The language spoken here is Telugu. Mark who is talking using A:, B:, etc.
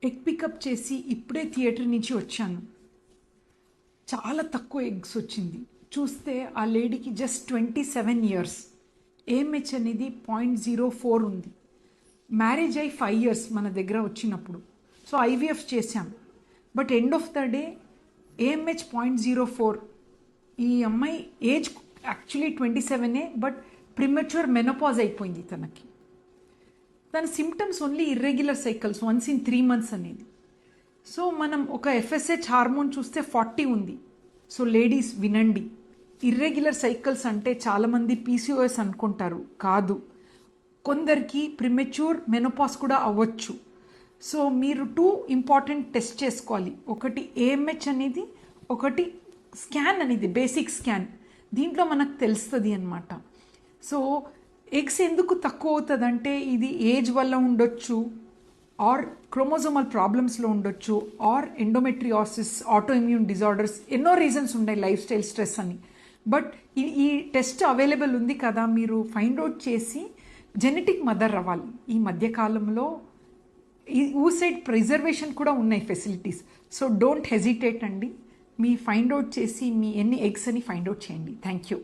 A: ఎగ్ పికప్ చేసి ఇప్పుడే థియేటర్ నుంచి వచ్చాను. చాలా తక్కువ ఎగ్స్ వచ్చింది. చూస్తే ఆ లేడీకి జస్ట్ 27 ఇయర్స్. ఏఎంహెచ్ అనేది 0.04 ఉంది. మ్యారేజ్ అయి 5 ఇయర్స్ మన దగ్గర వచ్చినప్పుడు. సో ఐవీఎఫ్ చేశాం. But end of the day AMH 0.04. ఈ అమ్మాయి age actually 27, but premature menopause అయిపోయింది తనకి. తన symptoms only irregular cycles once in 3 months అనేది. సో మనం ఒక ఎఫ్ఎస్హెచ్ హార్మోన్ చూస్తే 40 ఉంది. సో లేడీస్ వినండి, ఇర్రెగ్యులర్ సైకిల్స్ అంటే చాలామంది పీసీఓఎస్ అనుకుంటారు, కాదు. కొందరికి ప్రిమెచ్యూర్ మెనోపాస్ కూడా అవ్వచ్చు. సో మీరు 2 ఇంపార్టెంట్ టెస్ట్ చేసుకోవాలి. ఒకటి ఏఎంహెచ్ అనేది, ఒకటి స్కాన్ అనేది, బేసిక్ స్కాన్. దీంట్లో మనకు తెలుస్తుంది అన్నమాట. సో ఎగ్స్ ఎందుకు తక్కువ అవుతుందంటే ఇది ఏజ్ వల్ల ఉండొచ్చు, ఆర్ క్రోమోజోమల్ ప్రాబ్లమ్స్లో ఉండొచ్చు, or endometriosis, autoimmune disorders, ఎన్నో రీజన్స్ ఉన్నాయి, లైఫ్ స్టైల్ స్ట్రెస్ అని. బట్ ఈ టెస్ట్ అవైలబుల్ ఉంది కదా, మీరు ఫైండ్ అవుట్ చేసి జెనెటిక్ మదర్ అవ్వాలి. ఈ మధ్యకాలంలో ఈ ఊసైడ్ ప్రిజర్వేషన్ కూడా ఉన్నాయి ఫెసిలిటీస్. సో డోంట్ హెజిటేట్ అండి, మీ ఫైండ్ అవుట్ చేసి మీ ఎన్ని ఎగ్స్ అని ఫైండ్ అవుట్ చేయండి. Thank you.